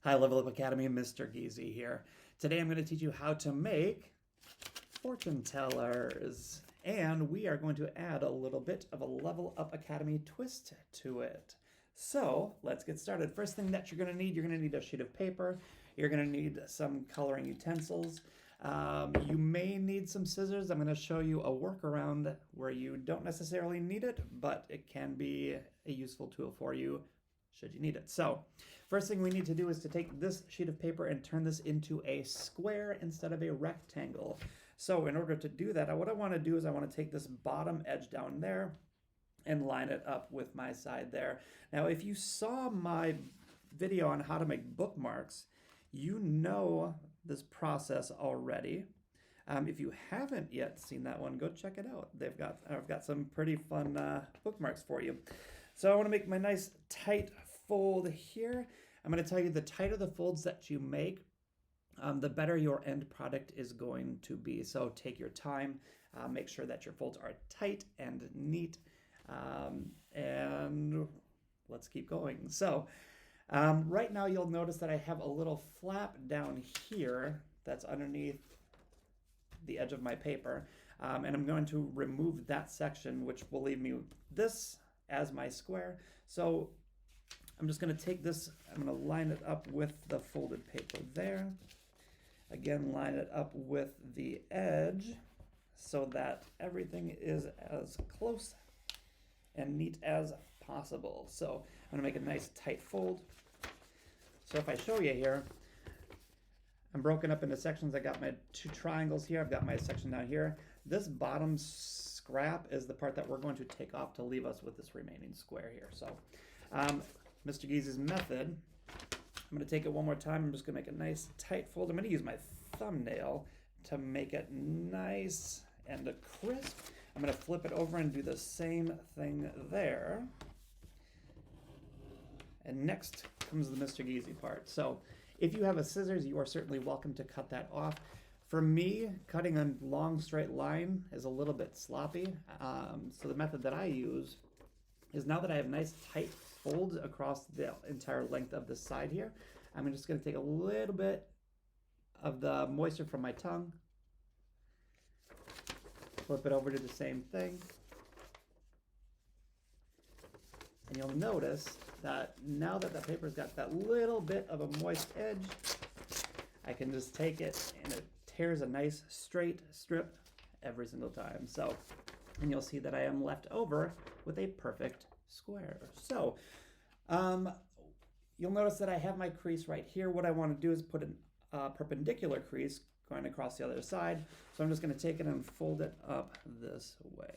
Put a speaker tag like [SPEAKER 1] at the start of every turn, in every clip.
[SPEAKER 1] Hi, Level Up Academy, Mr. Giese here. Today I'm going to teach you how to make fortune tellers. And we are going to add a little bit of a Level Up Academy twist to it. So let's get started. First thing that you're going to need a sheet of paper. You're going to need some coloring utensils. You may need some scissors. I'm going to show you a workaround where you don't necessarily need it, but it can be a useful tool for you should you need it. So first thing we need to do is to take this sheet of paper and turn this into a square instead of a rectangle. So in order to do that, what I want to do is I want to take this bottom edge down there and line it up with my side there. Now, if you saw my video on how to make bookmarks, you know this process already. If you haven't yet seen that one, go check it out. I've got some pretty fun bookmarks for you. So I want to make my nice tight fold here. I'm going to tell you the tighter the folds that you make, the better your end product is going to be. So take your time, make sure that your folds are tight and neat, and let's keep going. So right now you'll notice that I have a little flap down here that's underneath the edge of my paper, and I'm going to remove that section, which will leave me this as my square. So I'm just going to take this, I'm going to line it up with the folded paper there. Again, line it up with the edge so that everything is as close and neat as possible. So I'm going to make a nice tight fold. So if I show you here, I'm broken up into sections. I got my two triangles here. I've got my section down here. This bottom scrap is the part that we're going to take off to leave us with this remaining square here. So Mr. Giese's method, I'm going to take it one more time. I'm just going to make a nice tight fold. I'm going to use my thumbnail to make it nice and crisp. I'm going to flip it over and do the same thing there. And next comes the Mr. Giese part. So if you have a scissors, you are certainly welcome to cut that off. For me, cutting a long straight line is a little bit sloppy. So the method that I use is, now that I have nice tight folds across the entire length of the side here, I'm just going to take a little bit of the moisture from my tongue, flip it over to the same thing, and you'll notice that now that the paper's got that little bit of a moist edge, I can just take it and it tears a nice straight strip every single time. So, and you'll see that I am left over with a perfect square. So you'll notice that I have my crease right here. What I want to do is put a perpendicular crease going across the other side. So I'm just going to take it and fold it up this way.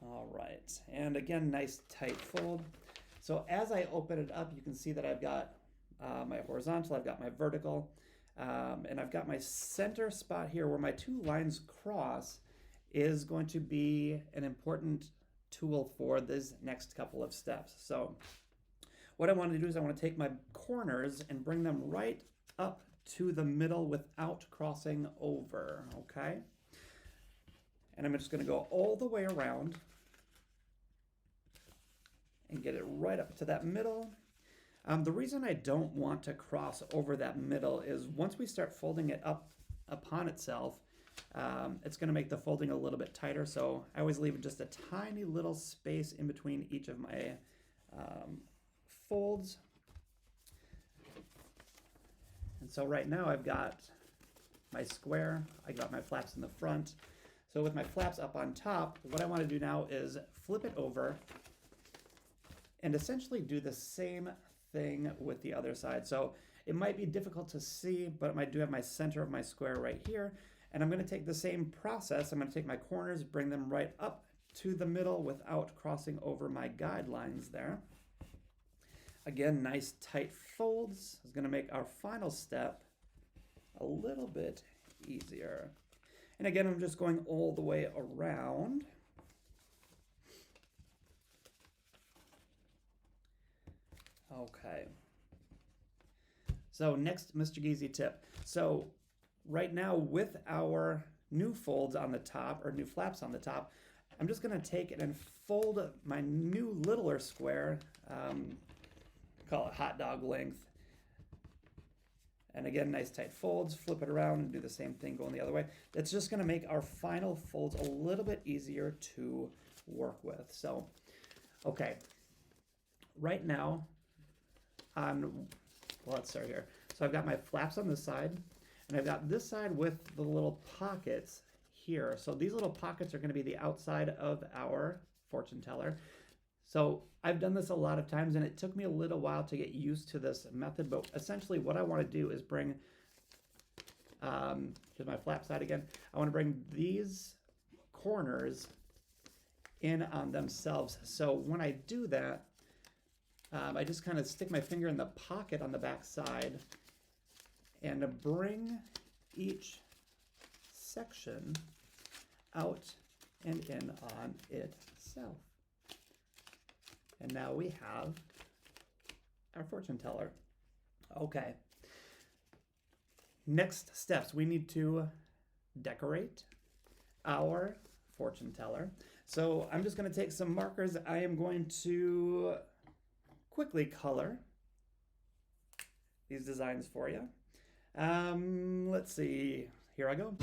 [SPEAKER 1] All right, and again, nice tight fold. So as I open it up, you can see that I've got my horizontal, I've got my vertical, and I've got my center spot here where my two lines cross is going to be an important tool for this next couple of steps. So what I want to do is I want to take my corners and bring them right up to the middle without crossing over, okay? And I'm just going to go all the way around and get it right up to that middle. The reason I don't want to cross over that middle is once we start folding it up upon itself, it's going to make the folding a little bit tighter. So I always leave just a tiny little space in between each of my folds. And so right now I've got my square, I got my flaps in the front. So with my flaps up on top, what I want to do now is flip it over and essentially do the same thing with the other side. So it might be difficult to see, but I do have my center of my square right here. And I'm going to take the same process. I'm going to take my corners, bring them right up to the middle without crossing over my guidelines there. Again, nice tight folds is going to make our final step a little bit easier. And again, I'm just going all the way around. Okay. So next, Mr. Giese tip. So right now with our new folds on the top, or new flaps on the top, I'm just going to take it and fold my new littler square call it hot dog length. And again, nice tight folds, flip it around and do the same thing going the other way. It's just gonna make our final folds a little bit easier to work with. So, okay, right now, let's start here. So I've got my flaps on this side, and I've got this side with the little pockets here. So these little pockets are gonna be the outside of our fortune teller. So I've done this a lot of times, and it took me a little while to get used to this method, but essentially what I want to do is bring, here's my flap side again, I want to bring these corners in on themselves. So when I do that, I just kind of stick my finger in the pocket on the back side and bring each section out and in on itself. And now we have our fortune teller. Okay. Next steps, we need to decorate our fortune teller. So I'm just going to take some markers. I am going to quickly color these designs for you. Let's see. Here I go.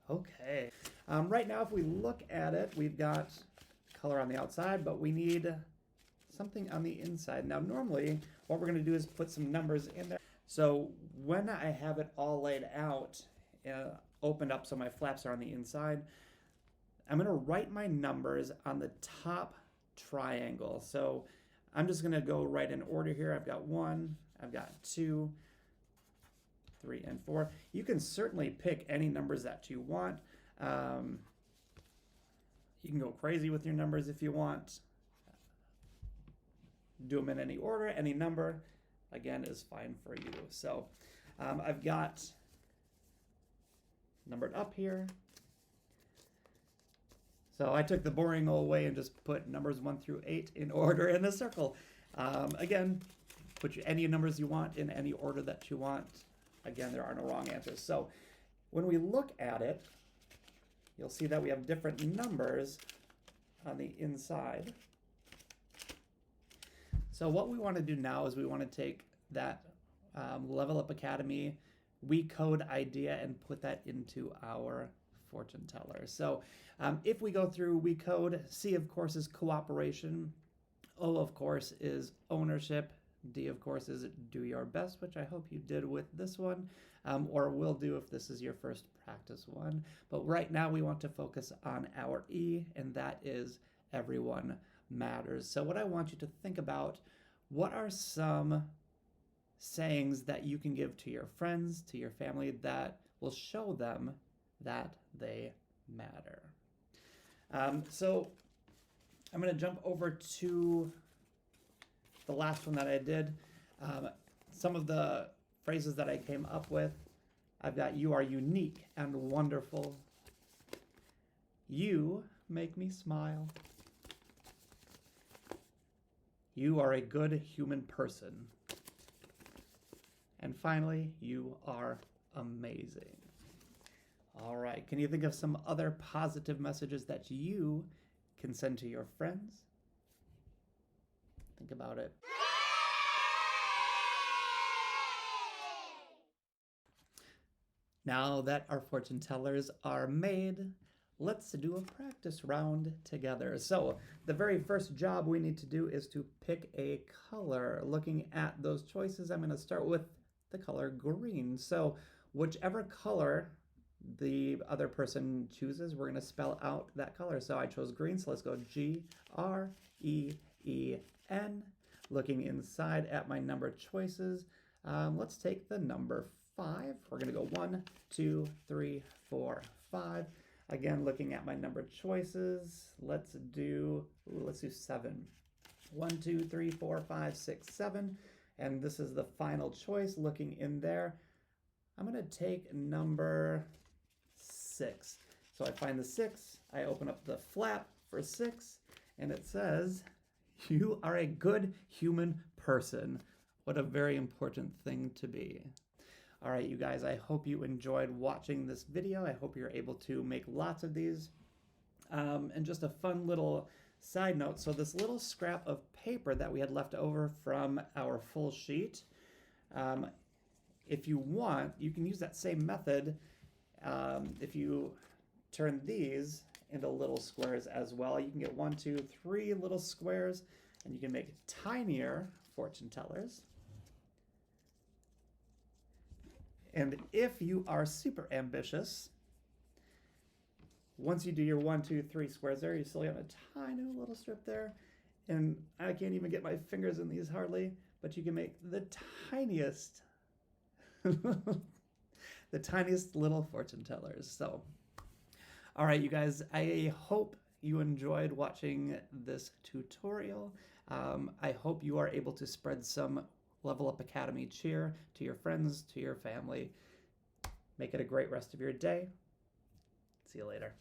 [SPEAKER 1] Okay. Right now, if we look at it, we've got color on the outside, but we need something on the inside. Now, normally, what we're going to do is put some numbers in there. So when I have it all laid out, opened up so my flaps are on the inside, I'm going to write my numbers on the top triangle. So I'm just going to go right in order here. I've got 1, I've got 2, 3, and 4. You can certainly pick any numbers that you want. You can go crazy with your numbers if you want. Do them in any order, any number, again, is fine for you. So I've got numbered up here. So I took the boring old way and just put numbers 1 through 8 in order in a circle. Again, put any numbers you want in any order that you want. Again, there are no wrong answers. So when we look at it, you'll see that we have different numbers on the inside. So what we want to do now is we want to take that Level Up Academy We Code idea and put that into our fortune teller. So if we go through We Code, C, of course, is cooperation. O, of course, is ownership. D, of course, is do your best, which I hope you did with this one, or will do if this is your first practice one. But right now we want to focus on our E, and that is everyone matters. So what I want you to think about, what are some sayings that you can give to your friends, to your family, that will show them that they matter? So I'm going to jump over to the last one that I did. Some of the phrases that I came up with, I've got you are unique and wonderful. You make me smile. You are a good human person. And finally, you are amazing. All right, can you think of some other positive messages that you can send to your friends? Think about it. Now that our fortune tellers are made, let's do a practice round together. So the very first job we need to do is to pick a color. Looking at those choices, I'm going to start with the color green. So whichever color the other person chooses, we're going to spell out that color. So I chose green, so let's go G-R-E-E-N. Looking inside at my number choices, let's take the number 5. We're going to go 1, 2, 3, 4, 5. Again, looking at my number choices, let's do 7. 1, 2, 3, 4, 5, 6, 7. And this is the final choice. Looking in there, I'm going to take number 6. So I find the 6, I open up the flap for 6, and it says, "You are a good human person." What a very important thing to be. All right, you guys, I hope you enjoyed watching this video. I hope you're able to make lots of these. And just a fun little side note, so this little scrap of paper that we had left over from our full sheet, if you want, you can use that same method if you turn these into little squares as well. You can get 1, 2, 3 little squares, and you can make tinier fortune tellers. And if you are super ambitious, once you do your 1, 2, 3 squares there, you still have a tiny little strip there. And I can't even get my fingers in these hardly, but you can make the tiniest, the tiniest little fortune tellers. So, all right, you guys, I hope you enjoyed watching this tutorial. I hope you are able to spread some Level Up Academy cheer to your friends, to your family. Make it a great rest of your day. See you later.